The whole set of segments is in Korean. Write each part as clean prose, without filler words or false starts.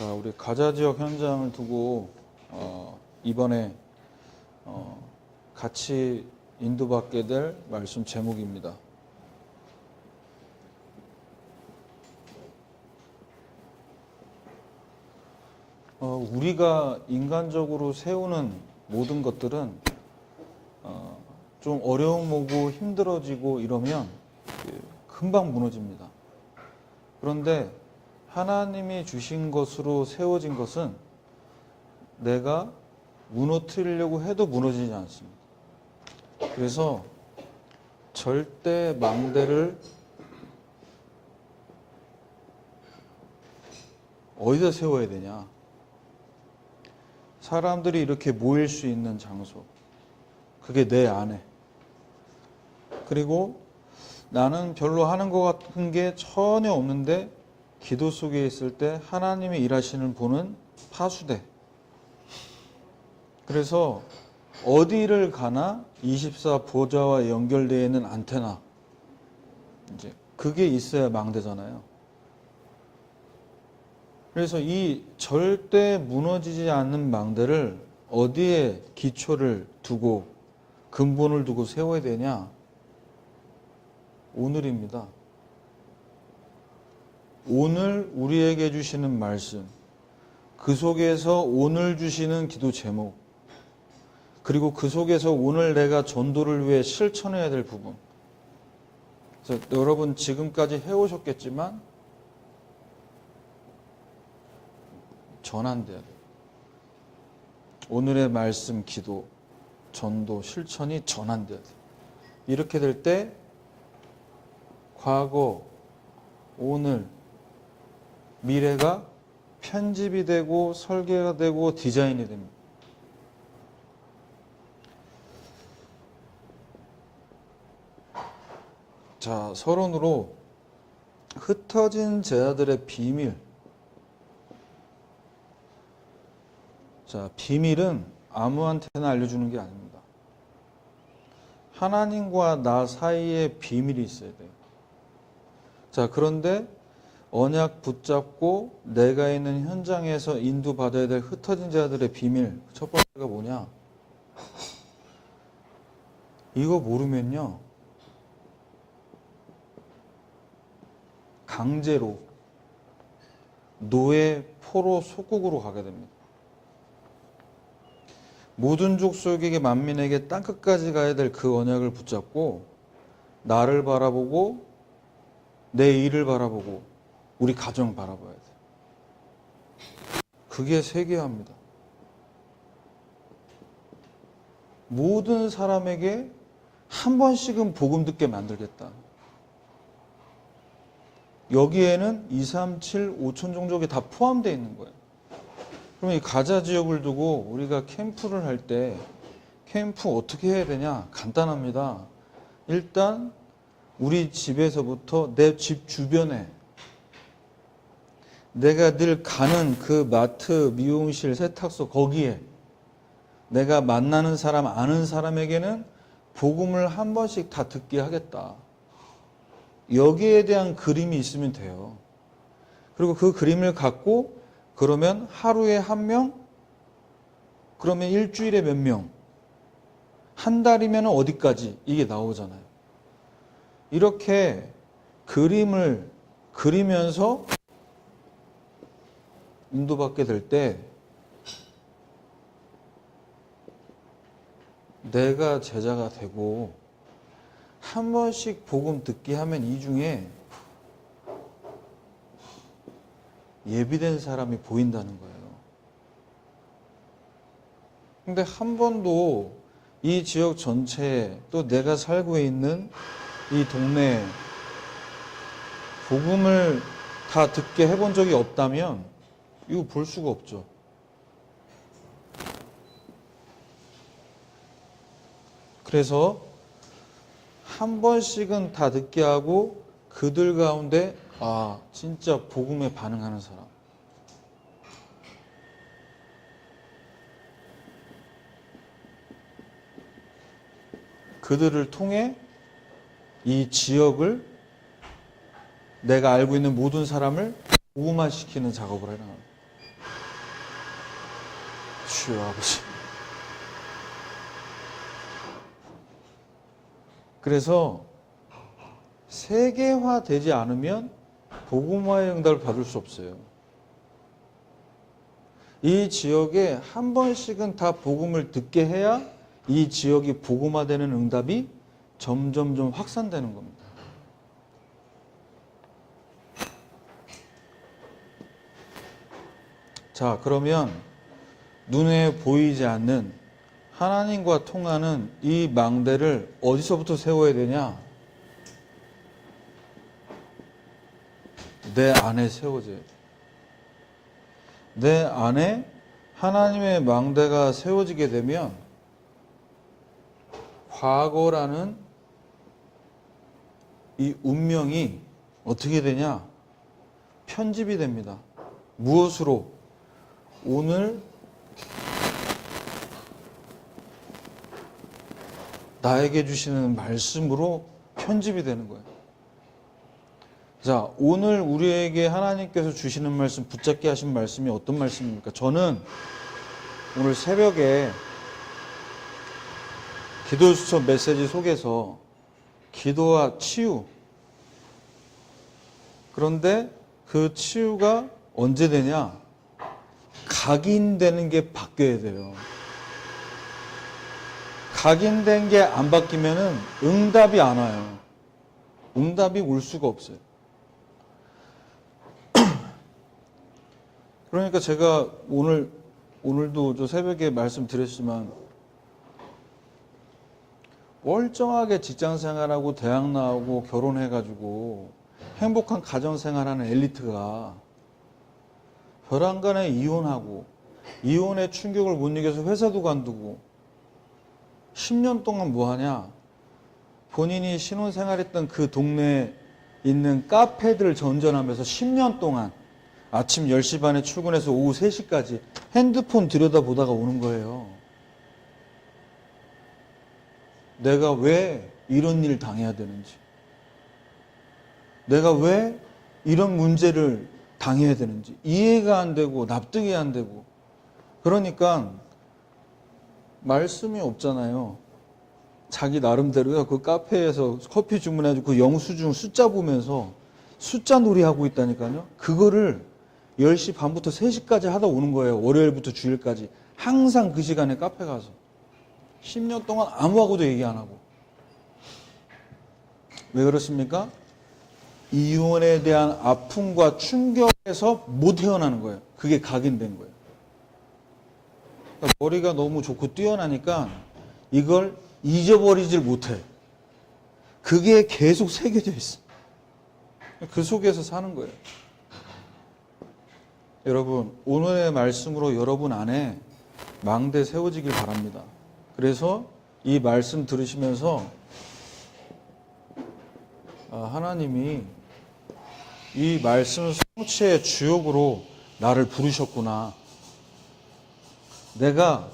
자, 우리 가자 지역 현장을 두고 이번에 같이 인도받게 될 말씀 제목입니다. 우리가 인간적으로 세우는 모든 것들은 좀 어려움 오고 힘들어지고 이러면 금방 무너집니다. 그런데 하나님이 주신 것으로 세워진 것은 내가 무너뜨리려고 해도 무너지지 않습니다. 그래서 절대 망대를 어디다 세워야 되냐? 사람들이 이렇게 모일 수 있는 장소, 그게 내 안에. 그리고 나는 별로 하는 것 같은 게 전혀 없는데 기도 속에 있을 때 하나님이 일하시는 분은 파수돼. 그래서 어디를 가나 24 보좌와 연결되어 있는 안테나, 이제 그게 있어야 망대잖아요. 그래서 이 절대 무너지지 않는 망대를 어디에 기초를 두고 근본을 두고 세워야 되냐? 오늘입니다. 오늘 우리에게 주시는 말씀, 그 속에서 오늘 주시는 기도 제목, 그리고 그 속에서 오늘 내가 전도를 위해 실천해야 될 부분. 그래서 여러분 지금까지 해오셨겠지만 전환돼야 돼요. 오늘의 말씀, 기도, 전도, 실천이 전환돼야 돼요. 이렇게 될 때 과거, 오늘, 미래가 편집이 되고 설계가 되고 디자인이 됩니다. 자, 서론으로 흩어진 제자들의 비밀. 자, 비밀은 아무한테나 알려주는 게 아닙니다. 하나님과 나 사이에 비밀이 있어야 돼요. 자, 그런데 언약 붙잡고 내가 있는 현장에서 인도받아야 될 흩어진 자들의 비밀, 첫 번째가 뭐냐? 이거 모르면요, 강제로 노예 포로 속국으로 가게 됩니다. 모든 족속에게 만민에게 땅끝까지 가야 될 그 언약을 붙잡고 나를 바라보고 내 일을 바라보고 우리 가정 바라봐야 돼. 그게 세계화입니다. 모든 사람에게 한 번씩은 복음 듣게 만들겠다. 여기에는 2, 3, 7, 5천 종족이 다 포함되어 있는 거예요. 그러면 이 가자 지역을 두고 우리가 캠프를 할 때 캠프 어떻게 해야 되냐? 간단합니다. 일단 우리 집에서부터 내 집 주변에 내가 늘 가는 그 마트, 미용실, 세탁소 거기에 내가 만나는 사람, 아는 사람에게는 복음을 한 번씩 다 듣게 하겠다. 여기에 대한 그림이 있으면 돼요. 그리고 그 그림을 갖고 그러면 하루에 한 명, 그러면 일주일에 몇 명, 한 달이면 어디까지 이게 나오잖아요. 이렇게 그림을 그리면서 인도받게 될 때 내가 제자가 되고 한 번씩 복음 듣게 하면 이 중에 예비된 사람이 보인다는 거예요. 근데 한 번도 이 지역 전체에 또 내가 살고 있는 이 동네에 복음을 다 듣게 해본 적이 없다면 이거 볼 수가 없죠. 그래서 한 번씩은 다 듣게 하고 그들 가운데 진짜 복음에 반응하는 사람, 그들을 통해 이 지역을 내가 알고 있는 모든 사람을 복음화시키는 작업을 해나가는 거예요. 주여 아버지. 그래서 세계화되지 않으면 복음화의 응답을 받을 수 없어요. 이 지역에 한 번씩은 다 복음을 듣게 해야 이 지역이 복음화되는 응답이 점점점 확산되는 겁니다. 자, 그러면 눈에 보이지 않는 하나님과 통하는 이 망대를 어디서부터 세워야 되냐? 내 안에 세워져야 돼. 내 안에 하나님의 망대가 세워지게 되면 과거라는 이 운명이 어떻게 되냐? 편집이 됩니다. 무엇으로? 오늘 나에게 주시는 말씀으로 편집이 되는 거예요. 자, 오늘 우리에게 하나님께서 주시는 말씀, 붙잡게 하신 말씀이 어떤 말씀입니까? 저는 오늘 새벽에 기도 수첩 메시지 속에서 기도와 치유, 그런데 그 치유가 언제 되냐? 각인되는 게 바뀌어야 돼요. 각인된 게 안 바뀌면은 응답이 안 와요. 응답이 올 수가 없어요. 그러니까 제가 오늘도 저 새벽에 말씀드렸지만 멀쩡하게 직장 생활하고 대학 나오고 결혼해가지고 행복한 가정 생활하는 엘리트가 벼랑간에 이혼하고 이혼의 충격을 못 이겨서 회사도 관두고 10년 동안 뭐 하냐? 본인이 신혼생활했던 그 동네에 있는 카페들을 전전하면서 10년 동안 아침 10시 반에 출근해서 오후 3시까지 핸드폰 들여다보다가 오는 거예요. 내가 왜 이런 일을 당해야 되는지, 내가 왜 이런 문제를 당해야 되는지 이해가 안 되고 납득이 안 되고, 그러니까 말씀이 없잖아요. 자기 나름대로요. 그 카페에서 커피 주문해가지고 그 영수증 숫자 보면서 숫자 놀이하고 있다니까요. 그거를 10시 반부터 3시까지 하다 오는 거예요. 월요일부터 주일까지. 항상 그 시간에 카페 가서. 10년 동안 아무하고도 얘기 안 하고. 왜 그렇습니까? 이혼에 대한 아픔과 충격에서 못 헤어나는 거예요. 그게 각인된 거예요. 그러니까 머리가 너무 좋고 뛰어나니까 이걸 잊어버리질 못해. 그게 계속 새겨져 있어. 그 속에서 사는 거예요. 여러분, 오늘의 말씀으로 여러분 안에 망대 세워지길 바랍니다. 그래서 이 말씀 들으시면서 하나님이 이 말씀 성취의 주역으로 나를 부르셨구나. 내가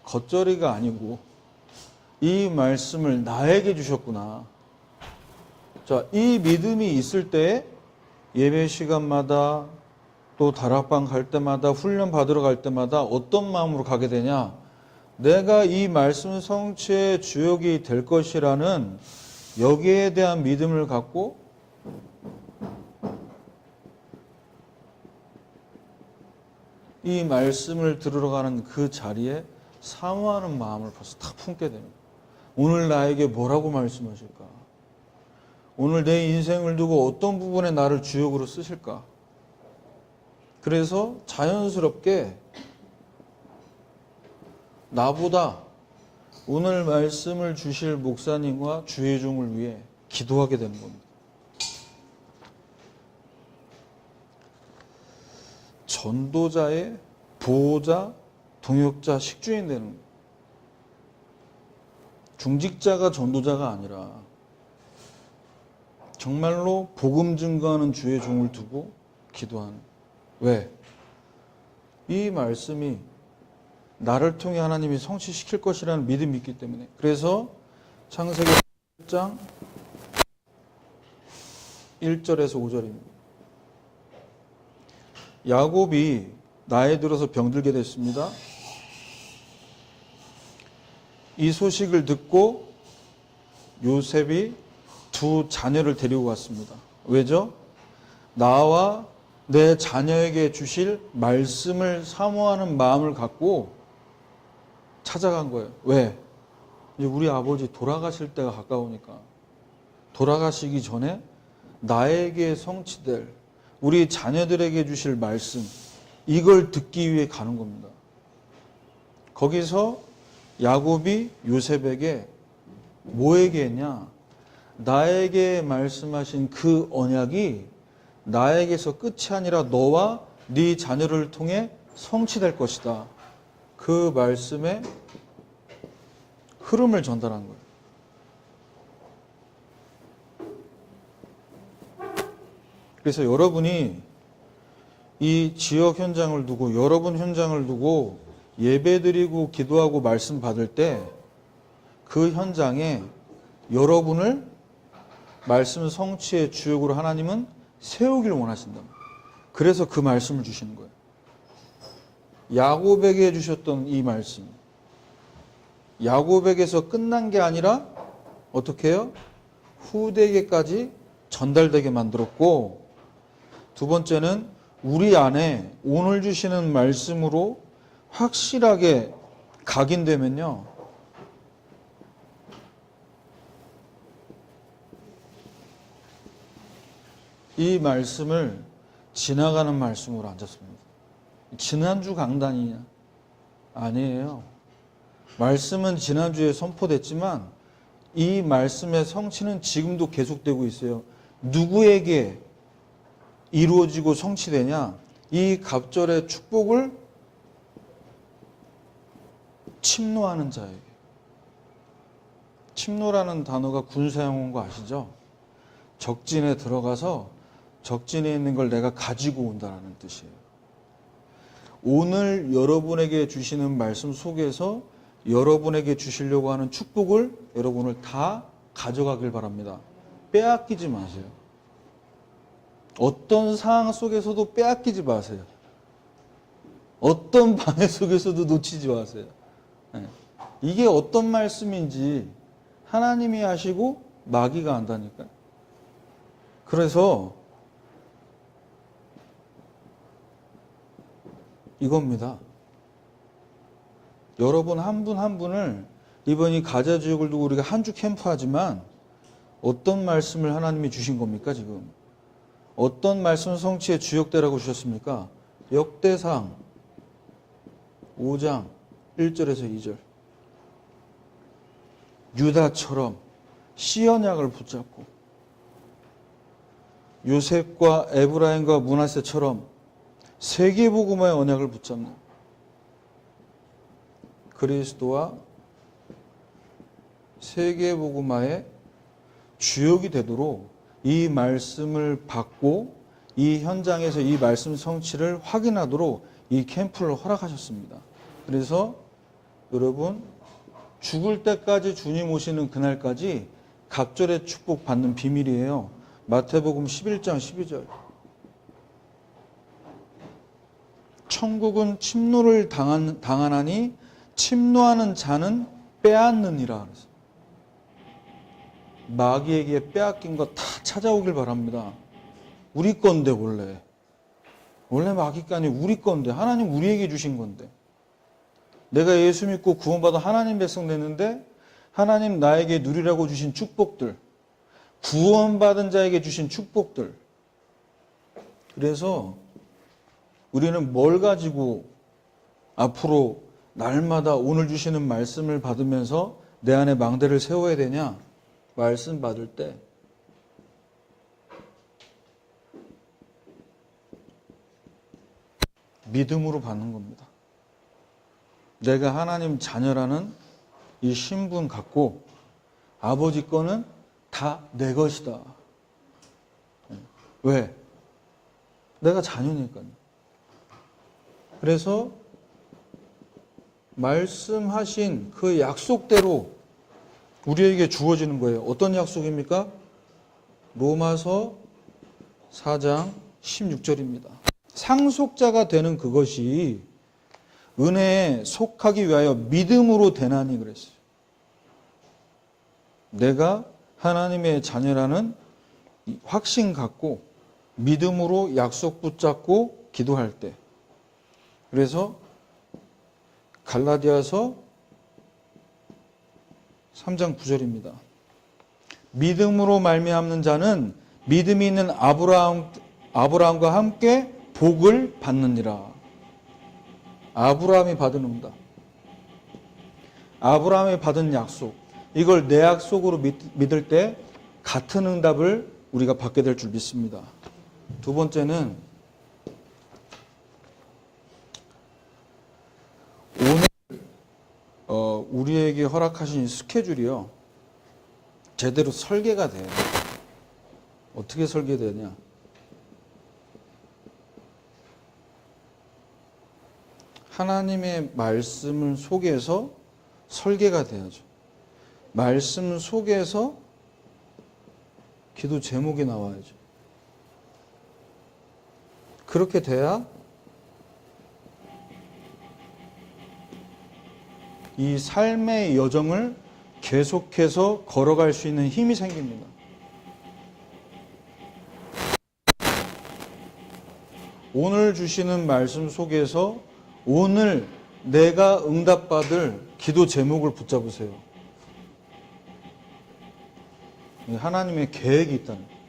겉절이가 아니고 이 말씀을 나에게 주셨구나. 자, 이 믿음이 있을 때 예배 시간마다 또 다락방 갈 때마다 훈련 받으러 갈 때마다 어떤 마음으로 가게 되냐? 내가 이 말씀 성취의 주역이 될 것이라는 여기에 대한 믿음을 갖고 이 말씀을 들으러 가는 그 자리에 사모하는 마음을 벌써 탁 품게 됩니다. 오늘 나에게 뭐라고 말씀하실까? 오늘 내 인생을 두고 어떤 부분에 나를 주역으로 쓰실까? 그래서 자연스럽게 나보다 오늘 말씀을 주실 목사님과 주회종을 위해 기도하게 되는 겁니다. 전도자의 보호자, 동역자, 식주인 되는 거예요. 중직자가 전도자가 아니라 정말로 복음 증거하는 주의 종을 두고 기도하는. 왜? 이 말씀이 나를 통해 하나님이 성취시킬 것이라는 믿음이 있기 때문에. 그래서 창세기 1장 1절에서 5절입니다. 야곱이 나이 들어서 병들게 됐습니다. 이 소식을 듣고 요셉이 두 자녀를 데리고 갔습니다. 왜죠? 나와 내 자녀에게 주실 말씀을 사모하는 마음을 갖고 찾아간 거예요. 왜? 이제 우리 아버지 돌아가실 때가 가까우니까 돌아가시기 전에 나에게 성취될 우리 자녀들에게 주실 말씀, 이걸 듣기 위해 가는 겁니다. 거기서 야곱이 요셉에게 뭐 얘기했냐? 나에게 말씀하신 그 언약이 나에게서 끝이 아니라 너와 네 자녀를 통해 성취될 것이다. 그 말씀의 흐름을 전달한 거예요. 그래서 여러분이 이 지역 현장을 두고, 여러분 현장을 두고 예배드리고 기도하고 말씀 받을 때 그 현장에 여러분을 말씀 성취의 주역으로 하나님은 세우길 원하신다. 그래서 그 말씀을 주시는 거예요. 야곱에게 주셨던 이 말씀, 야곱에게서 끝난 게 아니라 어떻게 해요? 후대에게까지 전달되게 만들었고, 두 번째는 우리 안에 오늘 주시는 말씀으로 확실하게 각인되면요, 이 말씀을 지나가는 말씀으로 앉았습니다. 지난주 강단이 아니에요. 말씀은 지난주에 선포됐지만 이 말씀의 성취는 지금도 계속되고 있어요. 누구에게 이루어지고 성취되냐? 이 갑절의 축복을 침노하는 자에게. 침노라는 단어가 군사용어인 거 아시죠? 적진에 들어가서 적진에 있는 걸 내가 가지고 온다는 뜻이에요. 오늘 여러분에게 주시는 말씀 속에서 여러분에게 주시려고 하는 축복을 여러분을 다 가져가길 바랍니다. 빼앗기지 마세요. 어떤 상황 속에서도 빼앗기지 마세요. 어떤 방해 속에서도 놓치지 마세요. 이게 어떤 말씀인지 하나님이 하시고 마귀가 안다니까요. 그래서 이겁니다. 여러분 한 분 한 분을 이번 이 가자지역을 두고 우리가 한 주 캠프하지만 어떤 말씀을 하나님이 주신 겁니까 지금? 어떤 말씀 성취의 주역대라고 주셨습니까? 역대상 5장 1절에서 2절. 유다처럼 시언약을 붙잡고 요셉과 에브라임과 므낫세처럼 세계복음화의 언약을 붙잡는 그리스도와 세계복음화의 주역이 되도록 이 말씀을 받고 이 현장에서 이 말씀 성취를 확인하도록 이 캠프를 허락하셨습니다. 그래서 여러분 죽을 때까지 주님 오시는 그날까지 갑절의 축복 받는 비밀이에요. 마태복음 11장 12절. 천국은 침노를 당하나니 침노하는 자는 빼앗느니라. 마귀에게 빼앗긴 거 다 찾아오길 바랍니다. 우리 건데 원래 마귀가 아니고 우리 건데 하나님 우리에게 주신 건데 내가 예수 믿고 구원받아 하나님 백성 됐는데 하나님 나에게 누리라고 주신 축복들, 구원받은 자에게 주신 축복들. 그래서 우리는 뭘 가지고 앞으로 날마다 오늘 주시는 말씀을 받으면서 내 안에 망대를 세워야 되냐? 말씀 받을 때 믿음으로 받는 겁니다. 내가 하나님 자녀라는 이 신분 갖고 아버지 거는 다 내 것이다. 왜? 내가 자녀니까요. 그래서 말씀하신 그 약속대로 우리에게 주어지는 거예요. 어떤 약속입니까? 로마서 4장 16절입니다. 상속자가 되는 그것이 은혜에 속하기 위하여 믿음으로 되나니 그랬어요. 내가 하나님의 자녀라는 확신 갖고 믿음으로 약속 붙잡고 기도할 때. 그래서 갈라디아서 3장 9절입니다. 믿음으로 말미암는 자는 믿음이 있는 아브라함과 함께 복을 받느니라. 아브라함이 받은 응답. 아브라함이 받은 약속. 이걸 내 약속으로 믿을 때 같은 응답을 우리가 받게 될 줄 믿습니다. 두 번째는 오늘 우리에게 허락하신 스케줄이요. 제대로 설계가 돼요. 어떻게 설계되냐? 하나님의 말씀을 속에서 설계가 돼야죠. 말씀 속에서 기도 제목이 나와야죠. 그렇게 돼야 이 삶의 여정을 계속해서 걸어갈 수 있는 힘이 생깁니다. 오늘 주시는 말씀 속에서 오늘 내가 응답받을 기도 제목을 붙잡으세요. 하나님의 계획이 있다는 거예요.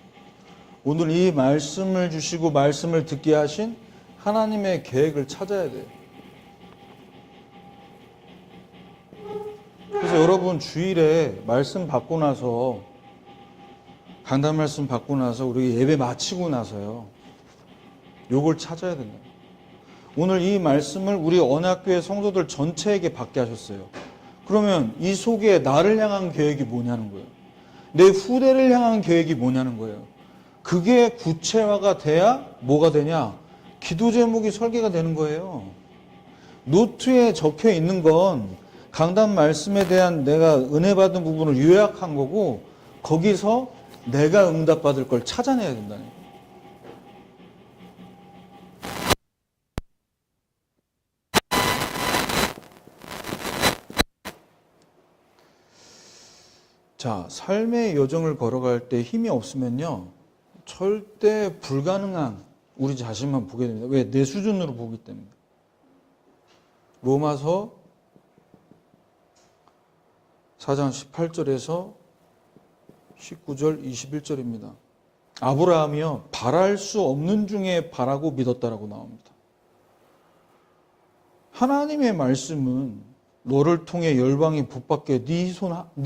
오늘 이 말씀을 주시고 말씀을 듣게 하신 하나님의 계획을 찾아야 돼요. 그래서 여러분 주일에 말씀 받고 나서 강단 말씀 받고 나서 우리 예배 마치고 나서요. 요걸 찾아야 된다. 오늘 이 말씀을 우리 언약교회 성도들 전체에게 받게 하셨어요. 그러면 이 속에 나를 향한 계획이 뭐냐는 거예요. 내 후대를 향한 계획이 뭐냐는 거예요. 그게 구체화가 돼야 뭐가 되냐? 기도 제목이 설계가 되는 거예요. 노트에 적혀 있는 건 강단 말씀에 대한 내가 은혜 받은 부분을 요약한 거고 거기서 내가 응답받을 걸 찾아내야 된다는 거예요. 자, 삶의 여정을 걸어갈 때 힘이 없으면요. 절대 불가능한 우리 자신만 보게 됩니다. 왜? 내 수준으로 보기 때문에. 로마서 4장 18절에서 19절 21절입니다. 아브라함이요. 바랄 수 없는 중에 바라고 믿었다라고 나옵니다. 하나님의 말씀은 너를 통해 열방이 복받게 네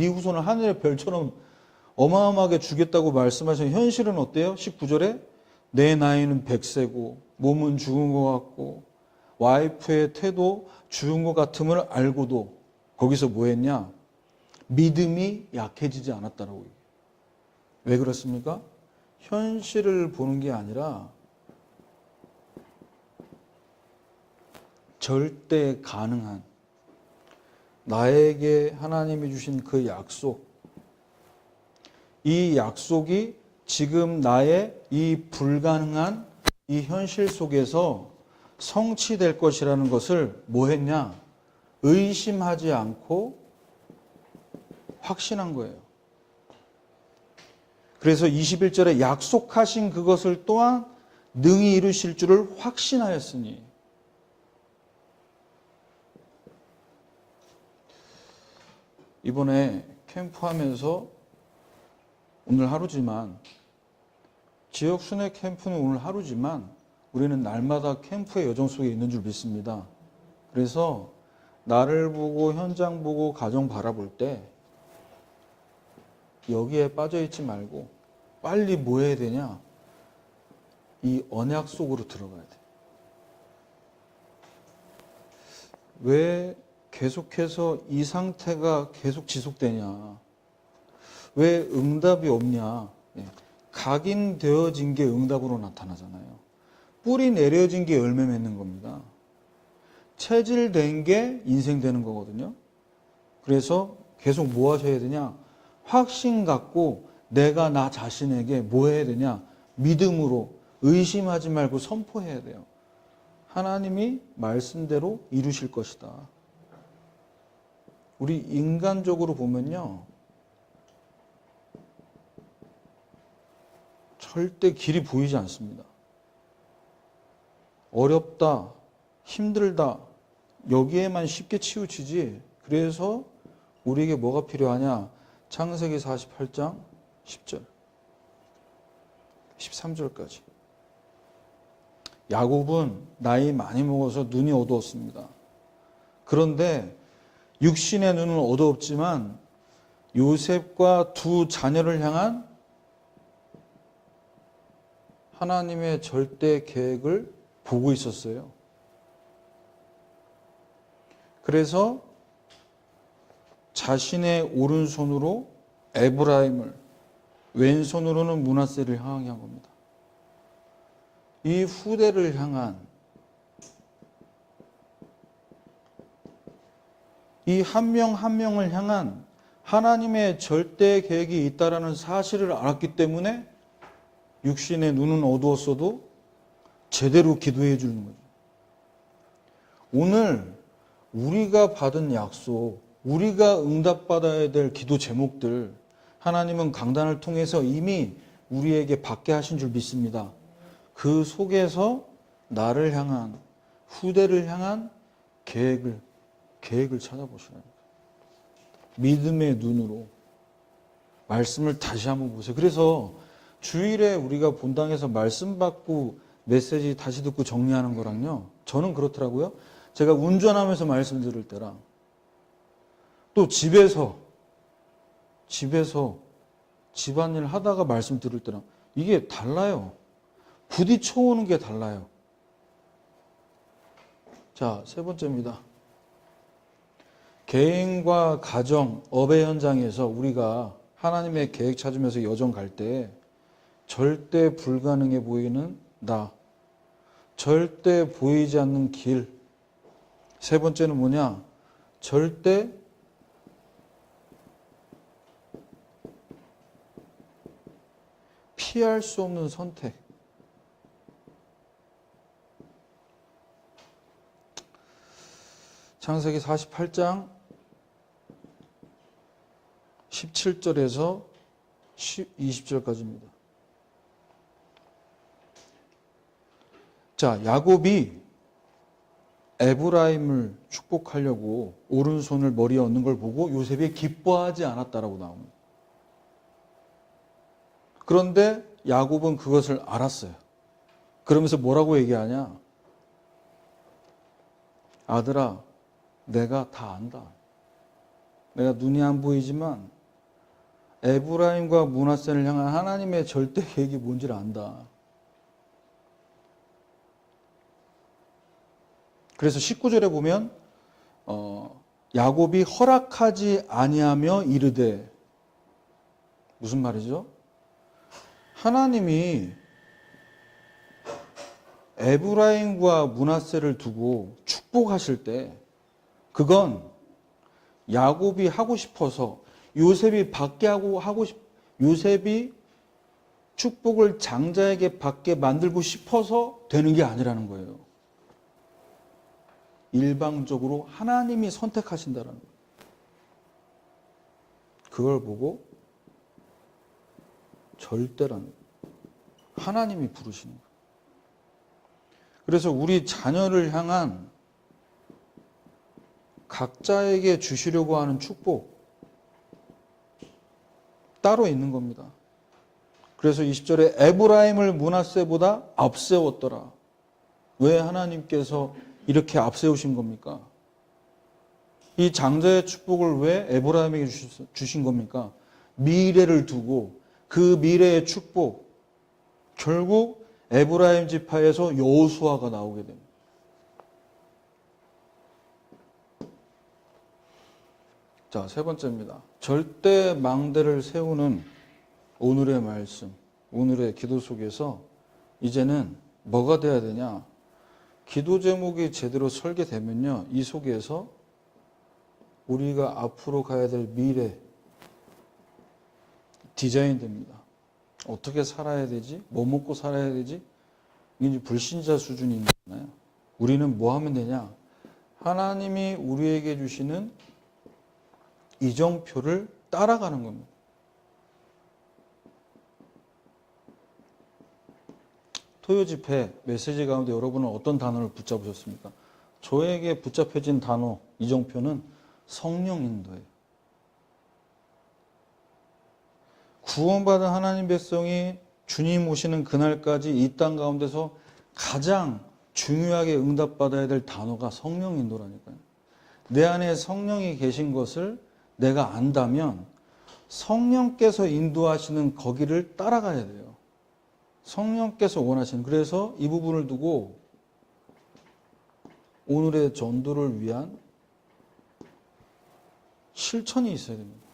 후손을 하늘의 별처럼 어마어마하게 주겠다고 말씀하신 현실은 어때요? 19절에 내 나이는 100세고 몸은 죽은 것 같고 와이프의 태도 죽은 것 같음을 알고도 거기서 뭐 했냐? 믿음이 약해지지 않았다라고 얘기해요. 왜 그렇습니까? 현실을 보는 게 아니라 절대 가능한 나에게 하나님이 주신 그 약속, 이 약속이 지금 나의 이 불가능한 이 현실 속에서 성취될 것이라는 것을 뭐 했냐? 의심하지 않고 확신한 거예요. 그래서 21절에 약속하신 그것을 또한 능히 이루실 줄을 확신하였으니. 이번에 캠프하면서 오늘 하루지만 지역 순회 캠프는 오늘 하루지만 우리는 날마다 캠프의 여정 속에 있는 줄 믿습니다. 그래서 나를 보고 현장 보고 가정 바라볼 때 여기에 빠져있지 말고 빨리 뭐 해야 되냐? 이 언약 속으로 들어가야 돼. 왜 계속해서 이 상태가 계속 지속되냐? 왜 응답이 없냐? 각인되어진 게 응답으로 나타나잖아요. 뿌리 내려진 게 열매 맺는 겁니다. 체질된 게 인생 되는 거거든요. 그래서 계속 뭐 하셔야 되냐? 확신 갖고 내가 나 자신에게 뭐 해야 되냐? 믿음으로 의심하지 말고 선포해야 돼요. 하나님이 말씀대로 이루실 것이다. 우리 인간적으로 보면요. 절대 길이 보이지 않습니다. 어렵다, 힘들다, 여기에만 쉽게 치우치지. 그래서 우리에게 뭐가 필요하냐? 창세기 48장 10절, 13절까지. 야곱은 나이 많이 먹어서 눈이 어두웠습니다. 그런데 육신의 눈은 어두웠지만 요셉과 두 자녀를 향한 하나님의 절대 계획을 보고 있었어요. 그래서 자신의 오른손으로 에브라임을, 왼손으로는 므낫세를 향하게 한 겁니다. 이 후대를 향한, 이 한 명 한 명을 향한 하나님의 절대 계획이 있다라는 사실을 알았기 때문에 육신의 눈은 어두웠어도 제대로 기도해 주는 거죠. 오늘 우리가 받은 약속, 우리가 응답받아야 될 기도 제목들, 하나님은 강단을 통해서 이미 우리에게 받게 하신 줄 믿습니다. 그 속에서 나를 향한, 후대를 향한 계획을 찾아보시라는 거예요. 믿음의 눈으로 말씀을 다시 한번 보세요. 그래서 주일에 우리가 본당에서 말씀 받고 메시지 다시 듣고 정리하는 거랑요, 저는 그렇더라고요. 제가 운전하면서 말씀 들을 때랑 또 집에서 집안일 하다가 말씀 들을 때랑 이게 달라요. 부딪혀 오는 게 달라요. 자, 세 번째입니다. 개인과 가정, 업의 현장에서 우리가 하나님의 계획 찾으면서 여정 갈 때 절대 불가능해 보이는 나, 절대 보이지 않는 길. 세 번째는 뭐냐? 절대 피할 수 없는 선택. 창세기 48장 17절에서 20절까지입니다. 자, 야곱이 에브라임을 축복하려고 오른손을 머리에 얹는 걸 보고 요셉이 기뻐하지 않았다라고 나옵니다. 그런데 야곱은 그것을 알았어요. 그러면서 뭐라고 얘기하냐? 아들아, 내가 다 안다. 내가 눈이 안 보이지만 에브라임과 므낫세를 향한 하나님의 절대 계획이 뭔지를 안다. 그래서 19절에 보면 야곱이 허락하지 아니하며 이르되, 무슨 말이죠? 하나님이 에브라임과 므낫세를 두고 축복하실 때 그건 야곱이 하고 싶어서, 요셉이 받게 하고 요셉이 축복을 장자에게 받게 만들고 싶어서 되는 게 아니라는 거예요. 일방적으로 하나님이 선택하신다는 거예요. 그걸 보고 절대라는 거예요. 하나님이 부르시는 거예요. 그래서 우리 자녀를 향한 각자에게 주시려고 하는 축복 따로 있는 겁니다. 그래서 20절에 에브라임을 므낫세보다 앞세웠더라. 왜 하나님께서 이렇게 앞세우신 겁니까? 이 장자의 축복을 왜 에브라임에게 주신 겁니까? 미래를 두고 그 미래의 축복, 결국 에브라임 지파에서 여호수아가 나오게 됩니다. 자, 세 번째입니다. 절대 망대를 세우는 오늘의 말씀, 오늘의 기도 속에서 이제는 뭐가 돼야 되냐? 기도 제목이 제대로 설계되면요, 이 속에서 우리가 앞으로 가야 될 미래 디자인됩니다. 어떻게 살아야 되지? 뭐 먹고 살아야 되지? 이게 불신자 수준이 있잖아요. 우리는 뭐 하면 되냐? 하나님이 우리에게 주시는 이정표를 따라가는 겁니다. 토요 집회 메시지 가운데 여러분은 어떤 단어를 붙잡으셨습니까? 저에게 붙잡혀진 단어 이정표는 성령 인도예요. 구원받은 하나님 백성이 주님 오시는 그날까지 이 땅 가운데서 가장 중요하게 응답받아야 될 단어가 성령 인도라니까요. 내 안에 성령이 계신 것을 내가 안다면 성령께서 인도하시는 거기를 따라가야 돼요. 성령께서 원하시는. 그래서 이 부분을 두고 오늘의 전도를 위한 실천이 있어야 됩니다.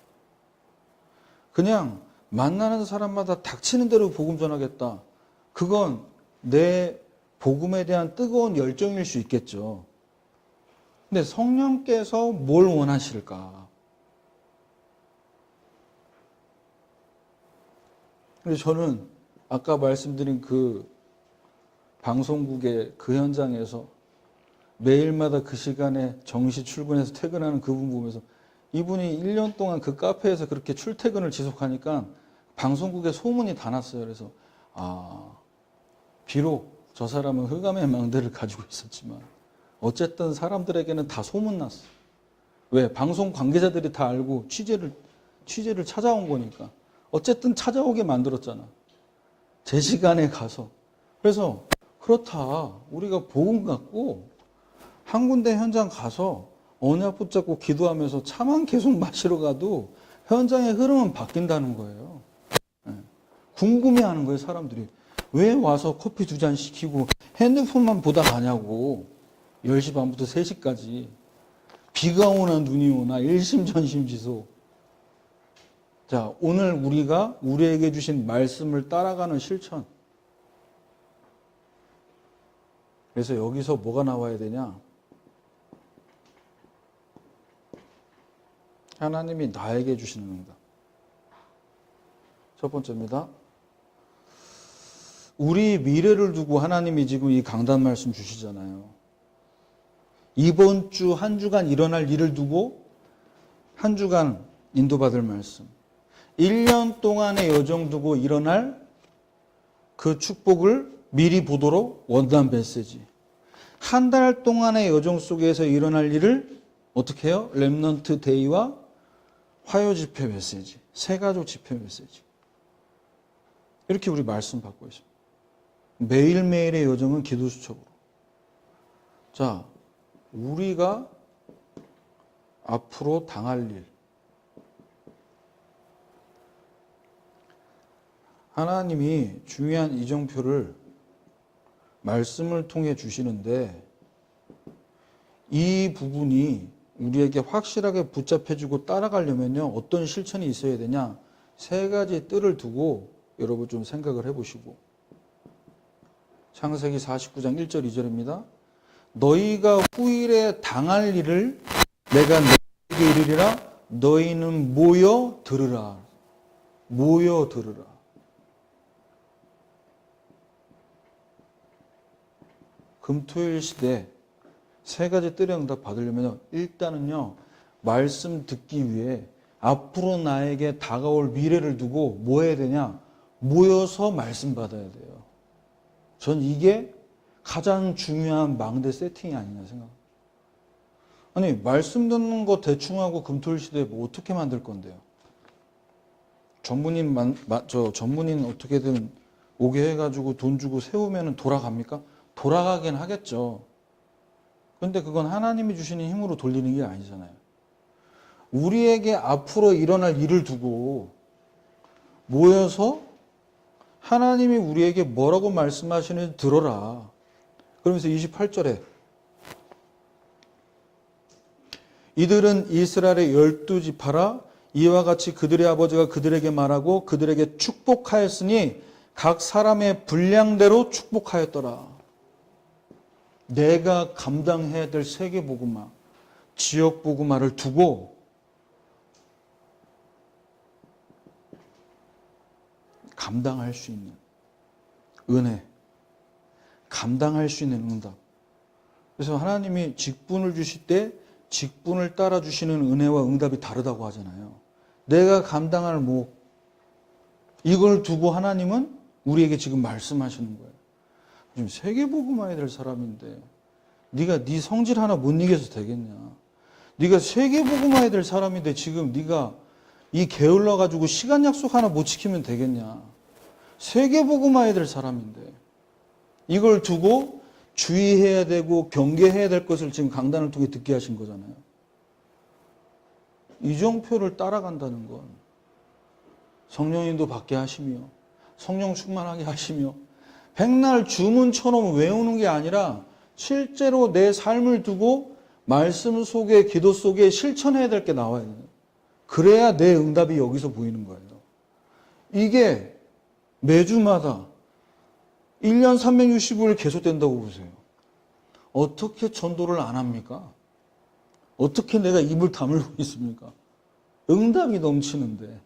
그냥 만나는 사람마다 닥치는 대로 복음 전하겠다. 그건 내 복음에 대한 뜨거운 열정일 수 있겠죠. 근데 성령께서 뭘 원하실까? 근데 저는 아까 말씀드린 그 방송국의 그 현장에서 매일마다 그 시간에 정시 출근해서 퇴근하는 그분 보면서 이분이 1년 동안 그 카페에서 그렇게 출퇴근을 지속하니까 방송국에 소문이 다 났어요. 그래서 비록 저 사람은 흑암의 망대를 가지고 있었지만 어쨌든 사람들에게는 다 소문났어. 왜? 방송 관계자들이 다 알고 취재를 찾아온 거니까. 어쨌든 찾아오게 만들었잖아. 제 시간에 가서. 그래서 그렇다. 우리가 복음 갖고 한 군데 현장 가서 언약 붙잡고 기도하면서 차만 계속 마시러 가도 현장의 흐름은 바뀐다는 거예요. 궁금해하는 거예요, 사람들이. 왜 와서 커피 2잔 시키고 핸드폰만 보다 가냐고. 10시 반부터 3시까지. 비가 오나 눈이 오나 일심전심지소. 자, 오늘 우리가 우리에게 주신 말씀을 따라가는 실천. 그래서 여기서 뭐가 나와야 되냐? 하나님이 나에게 주시는 응답. 첫 번째입니다. 우리 미래를 두고 하나님이 지금 이 강단 말씀 주시잖아요. 이번 주 한 주간 일어날 일을 두고 한 주간 인도받을 말씀. 1년 동안의 여정 두고 일어날 그 축복을 미리 보도록 원단 메시지. 한 달 동안의 여정 속에서 일어날 일을 어떻게 해요? 렘넌트 데이와 화요 집회 메시지. 새가족 집회 메시지. 이렇게 우리 말씀 받고 있습니다. 매일매일의 여정은 기도 수첩으로. 자, 우리가 앞으로 당할 일. 하나님이 중요한 이정표를 말씀을 통해 주시는데 이 부분이 우리에게 확실하게 붙잡혀주고 따라가려면요. 어떤 실천이 있어야 되냐? 3가지 뜰을 두고 여러분 좀 생각을 해보시고. 창세기 49장 1절 2절입니다. 너희가 후일에 당할 일을 내가 너희에게 이르리라. 너희는 모여 들으라. 모여 들으라. 금토일 시대 3가지 뜰의 응답 받으려면 일단은요. 말씀 듣기 위해 앞으로 나에게 다가올 미래를 두고 뭐 해야 되냐? 모여서 말씀 받아야 돼요. 전 이게 가장 중요한 망대 세팅이 아니냐 생각합니다. 아니 말씀 듣는 거 대충 하고 금토일 시대에 뭐 어떻게 만들 건데요? 전문인 어떻게든 오게 해가지고 돈 주고 세우면 돌아갑니까? 돌아가긴 하겠죠. 그런데 그건 하나님이 주시는 힘으로 돌리는 게 아니잖아요. 우리에게 앞으로 일어날 일을 두고 모여서 하나님이 우리에게 뭐라고 말씀하시는지 들어라. 그러면서 28절에 이들은 이스라엘의 12지파라. 이와 같이 그들의 아버지가 그들에게 말하고 그들에게 축복하였으니 각 사람의 분량대로 축복하였더라. 내가 감당해야 될 세계복음화, 지역복음화를 두고 감당할 수 있는 은혜, 감당할 수 있는 응답. 그래서 하나님이 직분을 주실 때 직분을 따라 주시는 은혜와 응답이 다르다고 하잖아요. 내가 감당할 목, 이걸 두고 하나님은 우리에게 지금 말씀하시는 거예요. 지금 세계복음화해야 될 사람인데 네가 네 성질 하나 못 이겨서 되겠냐? 네가 세계복음화해야 될 사람인데 지금 네가 이 게을러 가지고 시간 약속 하나 못 지키면 되겠냐? 세계복음화해야 될 사람인데 이걸 두고 주의해야 되고 경계해야 될 것을 지금 강단을 통해 듣게 하신 거잖아요. 이정표를 따라간다는 건 성령님도 받게 하시며 성령 충만하게 하시며 백날 주문처럼 외우는 게 아니라 실제로 내 삶을 두고 말씀 속에 기도 속에 실천해야 될 게 나와야 돼요. 그래야 내 응답이 여기서 보이는 거예요. 이게 매주마다 1년 365일 계속된다고 보세요. 어떻게 전도를 안 합니까? 어떻게 내가 입을 다물고 있습니까? 응답이 넘치는데.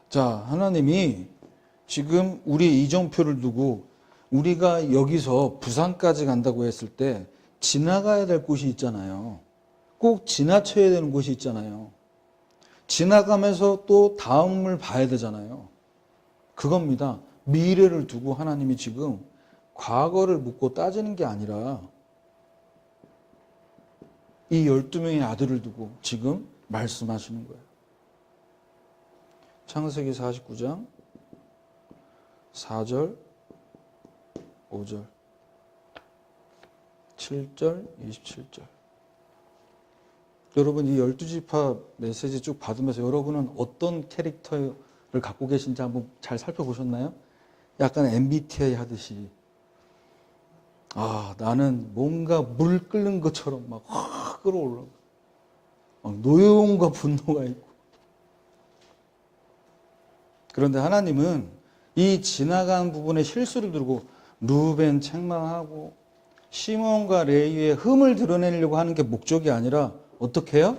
자, 하나님이 지금 우리 이정표를 두고 우리가 여기서 부산까지 간다고 했을 때 지나가야 될 곳이 있잖아요. 꼭 지나쳐야 되는 곳이 있잖아요. 지나가면서 또 다음을 봐야 되잖아요. 그겁니다. 미래를 두고 하나님이 지금 과거를 묻고 따지는 게 아니라 이 12명의 아들을 두고 지금 말씀하시는 거예요. 창세기 49장 4절, 5절, 7절, 27절. 여러분 이 12지파 메시지 쭉 받으면서 여러분은 어떤 캐릭터를 갖고 계신지 한번 잘 살펴보셨나요? 약간 MBTI 하듯이 나는 뭔가 물 끓는 것처럼 막 확 끌어올라. 노여움과 분노가 있고. 그런데 하나님은 이 지나간 부분에 실수를 두고 루벤 책망하고 시몬과 레위의 흠을 드러내려고 하는 게 목적이 아니라 어떻게 해요?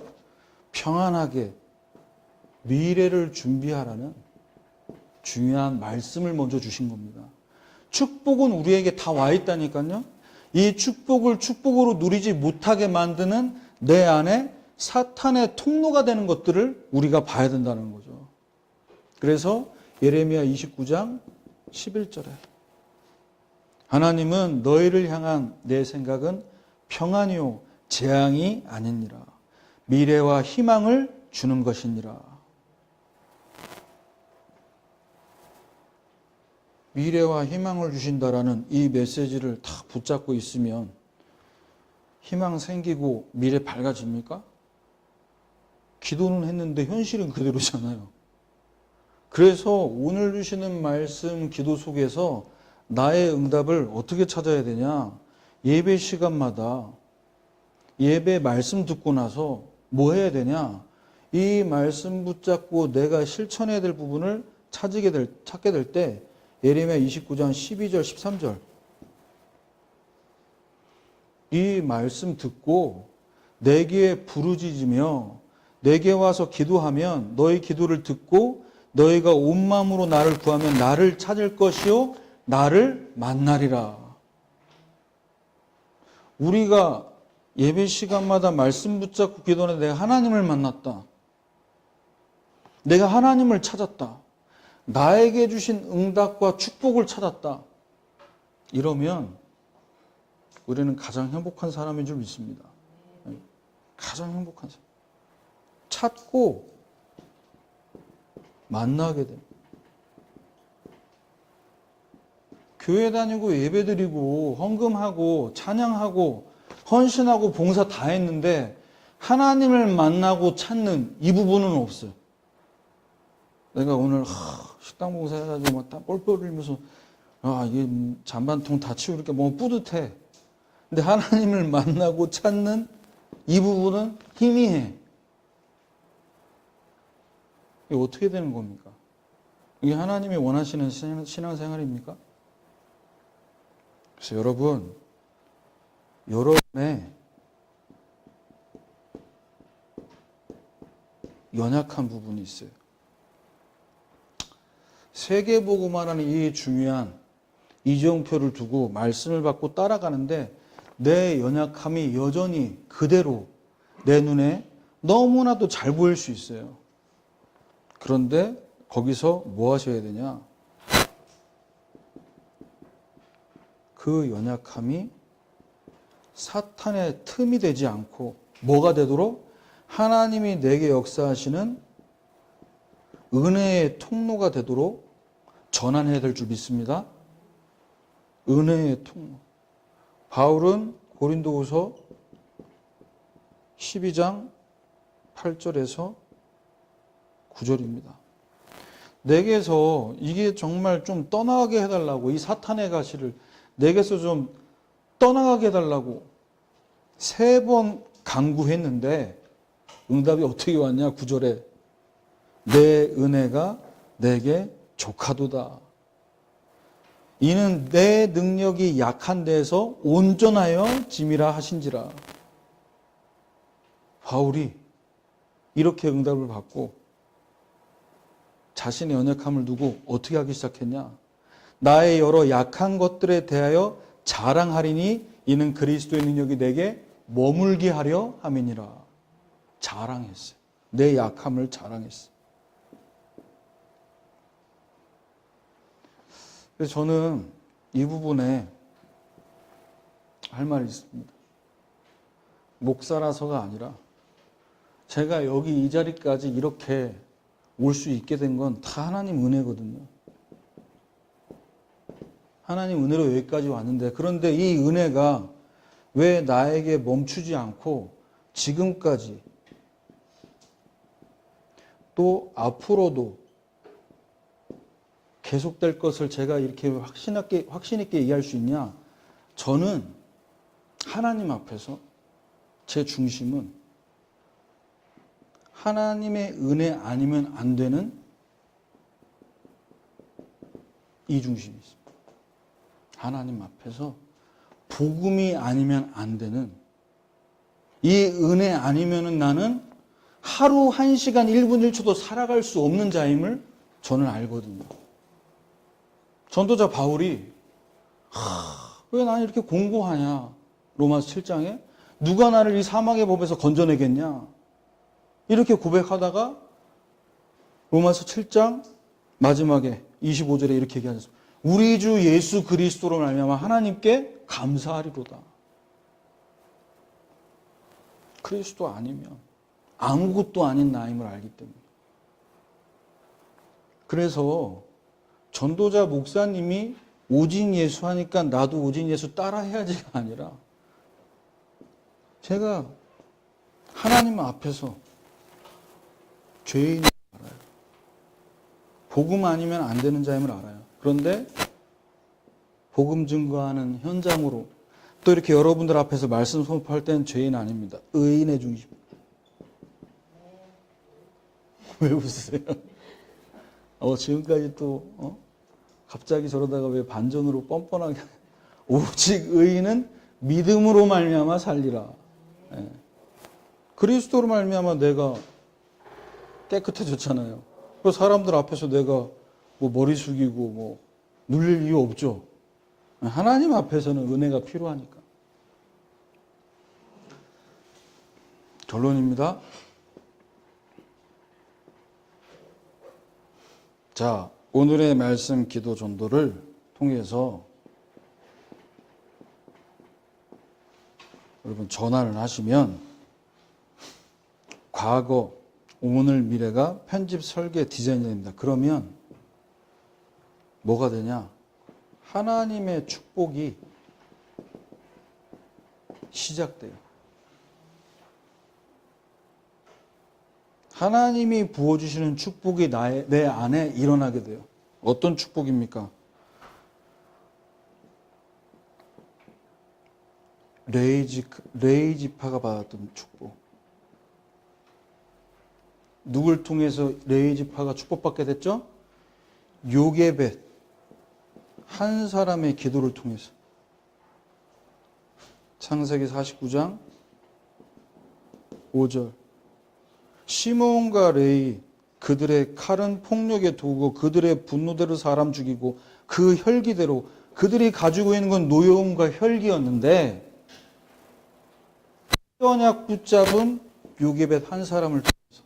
평안하게 미래를 준비하라는 중요한 말씀을 먼저 주신 겁니다. 축복은 우리에게 다 와 있다니까요. 이 축복을 축복으로 누리지 못하게 만드는 내 안에 사탄의 통로가 되는 것들을 우리가 봐야 된다는 거죠. 그래서 예레미야 29장 11절에 하나님은 너희를 향한 내 생각은 평안이요 재앙이 아니니라. 미래와 희망을 주는 것이니라. 미래와 희망을 주신다라는 이 메시지를 다 붙잡고 있으면 희망 생기고 미래 밝아집니까? 기도는 했는데 현실은 그대로잖아요. 그래서 오늘 주시는 말씀 기도 속에서 나의 응답을 어떻게 찾아야 되냐? 예배 시간마다 예배 말씀 듣고 나서 뭐 해야 되냐? 이 말씀 붙잡고 내가 실천해야 될 부분을 찾게 될 때 예레미야 29장 12절 13절 이 말씀 듣고 내게 부르짖으며 내게 와서 기도하면 너희 기도를 듣고 너희가 온 마음으로 나를 구하면 나를 찾을 것이요 나를 만나리라. 우리가 예배 시간마다 말씀 붙잡고 기도하는 내가 하나님을 만났다. 내가 하나님을 찾았다. 나에게 주신 응답과 축복을 찾았다. 이러면 우리는 가장 행복한 사람인 줄 믿습니다. 가장 행복한 사람. 찾고 만나게 됩니다. 교회 다니고 예배 드리고 헌금하고 찬양하고 헌신하고 봉사 다 했는데 하나님을 만나고 찾는 이 부분은 없어요. 내가 오늘 식당 봉사해가지고 막 땀 뻘뻘 흘리면서 이게 잔반통 다 치우니까 뭐 뿌듯해. 근데 하나님을 만나고 찾는 이 부분은 희미해. 이게 어떻게 되는 겁니까? 이게 하나님이 원하시는 신앙생활입니까? 그래서 여러분의 연약한 부분이 있어요. 세계복음화라는 이 중요한 이정표를 두고 말씀을 받고 따라가는데 내 연약함이 여전히 그대로 내 눈에 너무나도 잘 보일 수 있어요. 그런데 거기서 뭐 하셔야 되냐? 그 연약함이 사탄의 틈이 되지 않고 뭐가 되도록 하나님이 내게 역사하시는 은혜의 통로가 되도록 전환해야 될 줄 믿습니다. 은혜의 통로. 바울은 고린도후서 12장 8절에서 9절입니다. 내게서 이게 정말 좀 떠나가게 해달라고, 이 사탄의 가시를 내게서 좀 떠나가게 해달라고 3번 간구했는데 응답이 어떻게 왔냐? 9절에 내 은혜가 내게 족하도다. 이는 내 능력이 약한 데에서 온전하여 짐이라 하신지라. 바울이 이렇게 응답을 받고 자신의 연약함을 두고 어떻게 하기 시작했냐? 나의 여러 약한 것들에 대하여 자랑하리니 이는 그리스도의 능력이 내게 머물게 하려 함이니라. 자랑했어요. 내 약함을 자랑했어요. 그래서 저는 이 부분에 할 말이 있습니다. 목사라서가 아니라 제가 여기 이 자리까지 이렇게 올 수 있게 된 건 다 하나님 은혜거든요. 하나님 은혜로 여기까지 왔는데, 그런데 이 은혜가 왜 나에게 멈추지 않고 지금까지 또 앞으로도 계속될 것을 제가 이렇게 확신 있게 얘기할 수 있냐? 저는 하나님 앞에서 제 중심은 하나님의 은혜 아니면 안 되는 이 중심이 있습니다. 하나님 앞에서 복음이 아니면 안 되는, 이 은혜 아니면은 나는 하루 1시간 1분 1초도 살아갈 수 없는 자임을 저는 알거든요. 전도자 바울이 왜 나는 이렇게 공고하냐? 로마서 7장에 누가 나를 이 사망의 법에서 건져내겠냐? 이렇게 고백하다가 로마서 7장 마지막에 25절에 이렇게 얘기하셨습니다. 우리 주 예수 그리스도로 말미암아 하나님께 감사하리로다. 그리스도 아니면 아무것도 아닌 나임을 알기 때문에. 그래서 전도자 목사님이 오직 예수 하니까 나도 오직 예수 따라 해야지가 아니라 제가 하나님 앞에서 죄인을 알아요. 복음 아니면 안 되는 자임을 알아요. 그런데 복음 증거하는 현장으로 또 이렇게 여러분들 앞에서 말씀 선포할 때는 죄인 아닙니다. 의인의 중심. 왜 웃으세요? 지금까지 또 갑자기 저러다가 왜 반전으로 뻔뻔하게 오직 의인은 믿음으로 말미암아 살리라. 예. 그리스도로 말미암아 내가 깨끗해졌잖아요. 그 사람들 앞에서 내가 뭐 머리 숙이고 뭐 눌릴 이유 없죠. 하나님 앞에서는 은혜가 필요하니까. 결론입니다. 자, 오늘의 말씀 기도 전도를 통해서 여러분 전환을 하시면 과거, 오늘, 미래가 편집, 설계, 디자인이 됩니다. 그러면 뭐가 되냐? 하나님의 축복이 시작돼요. 하나님이 부어주시는 축복이 내 안에 일어나게 돼요. 어떤 축복입니까? 레위 지파가 받았던 축복. 누굴 통해서 레위 지파가 축복받게 됐죠? 요게벳 한 사람의 기도를 통해서. 창세기 49장 5절. 시몬과 레위 그들의 칼은 폭력의 도구고 그들의 분노대로 사람 죽이고 그 혈기대로 그들이 가지고 있는 건 노여움과 혈기였는데 언약 붙잡은 요게벳 한 사람을 통해서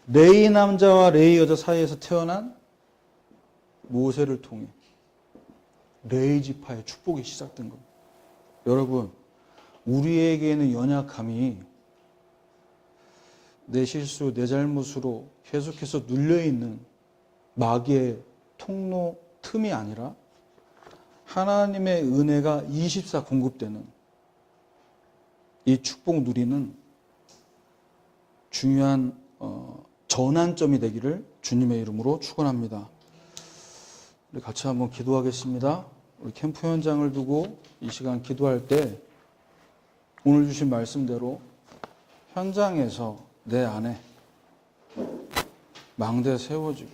레위 남자와 레위 여자 사이에서 태어난 모세를 통해 레위지파의 축복이 시작된 겁니다. 여러분, 우리에게는 연약함이 내 실수, 내 잘못으로 계속해서 눌려있는 마귀의 통로 틈이 아니라 하나님의 은혜가 24 공급되는 이 축복 누리는 중요한 전환점이 되기를 주님의 이름으로 축원합니다. 우리 같이 한번 기도하겠습니다. 우리 캠프 현장을 두고 이 시간 기도할 때 오늘 주신 말씀대로 현장에서 내 안에 망대 세워지고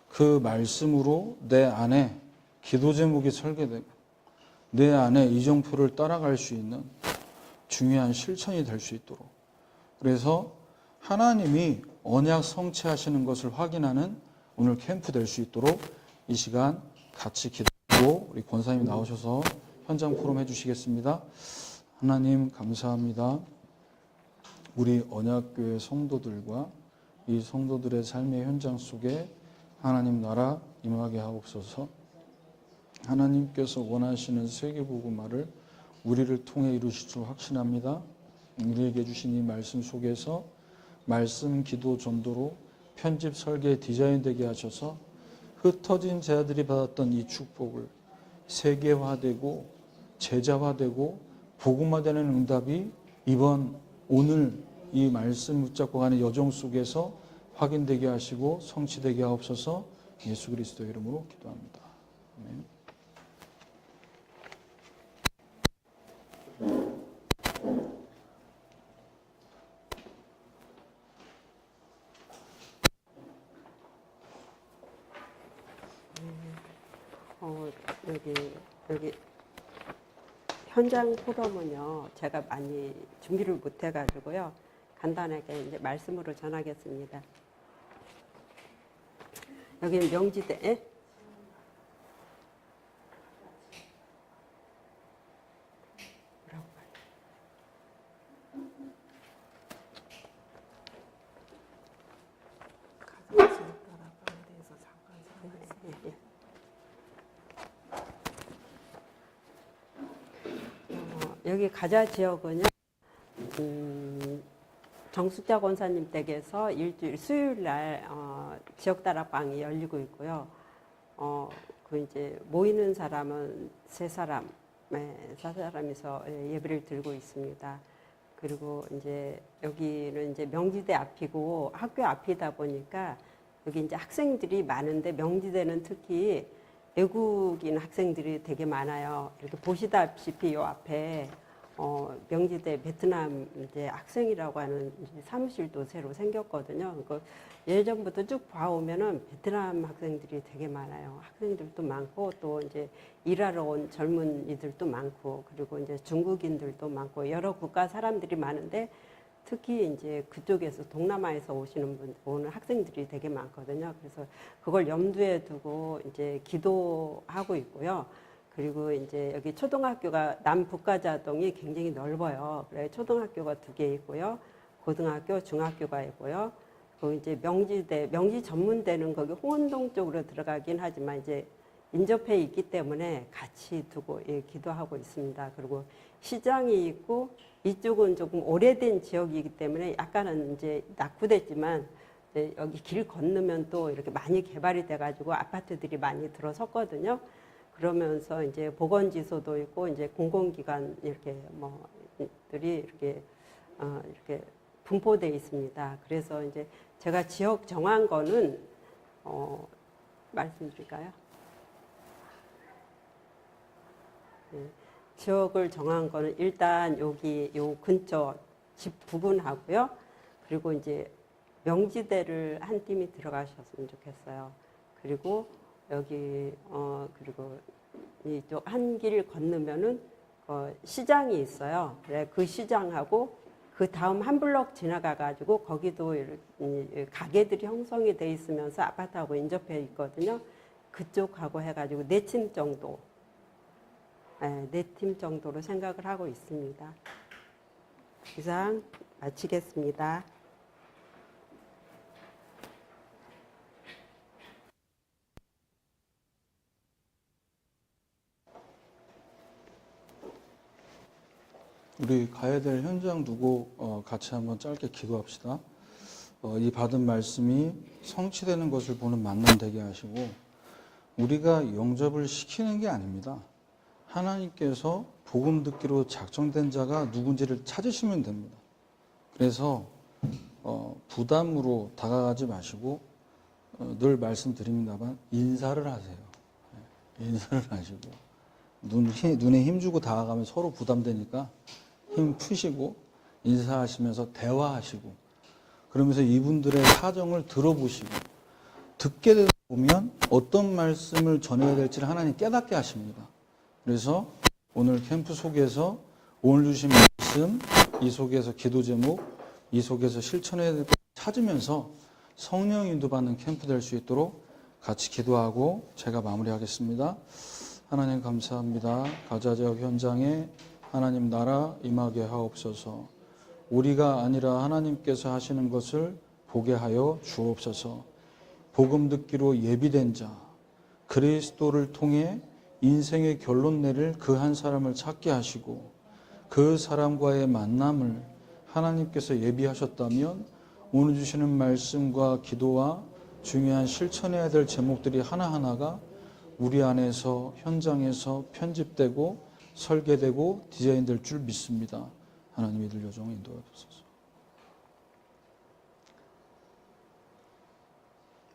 그 말씀으로 내 안에 기도 제목이 설계되고 내 안에 이정표를 따라갈 수 있는 중요한 실천이 될 수 있도록, 그래서 하나님이 언약 성취하시는 것을 확인하는 오늘 캠프 될 수 있도록 이 시간 같이 기도하고 우리 권사님이 나오셔서 현장 포럼 해주시겠습니다. 하나님 감사합니다. 우리 언약교회 성도들과 이 성도들의 삶의 현장 속에 하나님 나라 임하게 하옵소서. 하나님께서 원하시는 세계복음화를 우리를 통해 이루실 줄 확신합니다. 우리에게 주신 이 말씀 속에서 말씀, 기도, 전도로 편집, 설계, 디자인되게 하셔서 흩어진 제자들이 받았던 이 축복을 세계화되고 제자화되고 복음화되는 응답이 오늘 이 말씀 붙잡고 가는 여정 속에서 확인되게 하시고 성취되게 하옵소서. 예수 그리스도 이름으로 기도합니다. 아멘. 여기 현장 포럼은요, 제가 많이 준비를 못 해가지고요, 간단하게 이제 말씀으로 전하겠습니다. 여기는 명지대. 여기 가자 지역은요, 정숙자 권사님 댁에서 일주일 수요일 날 지역 다락방이 열리고 있고요. 그 이제 모이는 사람은 세 사람이서 예배를 드리고 있습니다. 그리고 이제 여기는 이제 명지대 앞이고 학교 앞이다 보니까 여기 이제 학생들이 많은데 명지대는 특히 외국인 학생들이 되게 많아요. 이렇게 보시다시피 요 앞에 명지대 베트남 이제 학생이라고 하는 이제 사무실도 새로 생겼거든요. 그러니까 예전부터 쭉 봐오면은 베트남 학생들이 되게 많아요. 학생들도 많고 또 이제 일하러 온 젊은이들도 많고 그리고 이제 중국인들도 많고 여러 국가 사람들이 많은데 특히 이제 그쪽에서 동남아에서 오는 학생들이 되게 많거든요. 그래서 그걸 염두에 두고 이제 기도하고 있고요. 그리고 이제 여기 초등학교가 남북가자동이 굉장히 넓어요. 그래 초등학교가 2개 있고요. 고등학교, 중학교가 있고요. 그리고 이제 명지 전문대는 거기 홍은동 쪽으로 들어가긴 하지만 이제 인접해 있기 때문에 같이 두고 기도하고 있습니다. 그리고 시장이 있고 이쪽은 조금 오래된 지역이기 때문에 약간은 이제 낙후됐지만 이제 여기 길 건너면 또 이렇게 많이 개발이 돼가지고 아파트들이 많이 들어섰거든요. 그러면서 이제 보건지소도 있고 이제 공공기관 이렇게 뭐들이 이렇게 분포돼 있습니다. 그래서 이제 제가 지역 정한 거는 말씀드릴까요? 네. 지역을 정한 거는 일단 여기 요 근처 집 부분하고요. 그리고 이제 명지대를 한 팀이 들어가셨으면 좋겠어요. 그리고 여기 그리고 이쪽 한 길 건너면은 시장이 있어요. 그래 그 시장하고 그 다음 한 블럭 지나가 가지고 거기도 가게들이 형성이 돼 있으면서 아파트하고 인접해 있거든요. 그쪽하고 해가지고 4팀 정도. 네, 4팀 정도로 생각을 하고 있습니다. 이상 마치겠습니다. 우리 가야 될 현장 두고 같이 한번 짧게 기도합시다. 이 받은 말씀이 성취되는 것을 보는 만남 되게 하시고, 우리가 영접을 시키는 게 아닙니다. 하나님께서 복음 듣기로 작정된 자가 누군지를 찾으시면 됩니다. 그래서 부담으로 다가가지 마시고 늘 말씀드립니다만 인사를 하세요. 인사를 하시고 눈에 힘주고 다가가면 서로 부담되니까 힘 푸시고 인사하시면서 대화하시고, 그러면서 이분들의 사정을 들어보시고, 듣게 되다 보면 어떤 말씀을 전해야 될지를 하나님 깨닫게 하십니다. 그래서 오늘 캠프 속에서 오늘 주신 말씀, 이 속에서 기도 제목, 이 속에서 실천해야 될 것 찾으면서 성령 인도받는 캠프 될 수 있도록 같이 기도하고 제가 마무리하겠습니다. 하나님 감사합니다. 가자 지역 현장에 하나님 나라 임하게 하옵소서. 우리가 아니라 하나님께서 하시는 것을 보게 하여 주옵소서. 복음 듣기로 예비된 자, 그리스도를 통해 인생의 결론 내릴 그 한 사람을 찾게 하시고, 그 사람과의 만남을 하나님께서 예비하셨다면 오늘 주시는 말씀과 기도와 중요한 실천해야 될 제목들이 하나하나가 우리 안에서 현장에서 편집되고 설계되고 디자인될 줄 믿습니다. 하나님의 이들 여정을 인도해 주옵소서.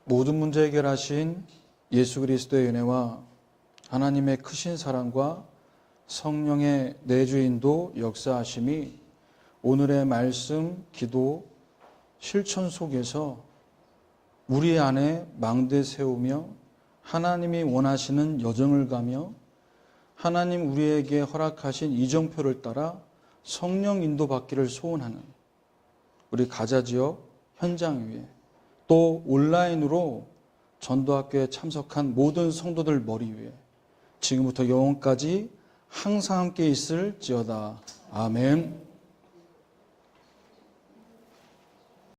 모든 문제 해결하신 예수 그리스도의 은혜와 하나님의 크신 사랑과 성령의 내주인도 역사하심이 오늘의 말씀, 기도, 실천 속에서 우리 안에 망대 세우며 하나님이 원하시는 여정을 가며 하나님 우리에게 허락하신 이정표를 따라 성령 인도받기를 소원하는 우리 가자지역 현장 위에, 또 온라인으로 전도학교에 참석한 모든 성도들 머리 위에 지금부터 영원까지 항상 함께 있을지어다. 아멘.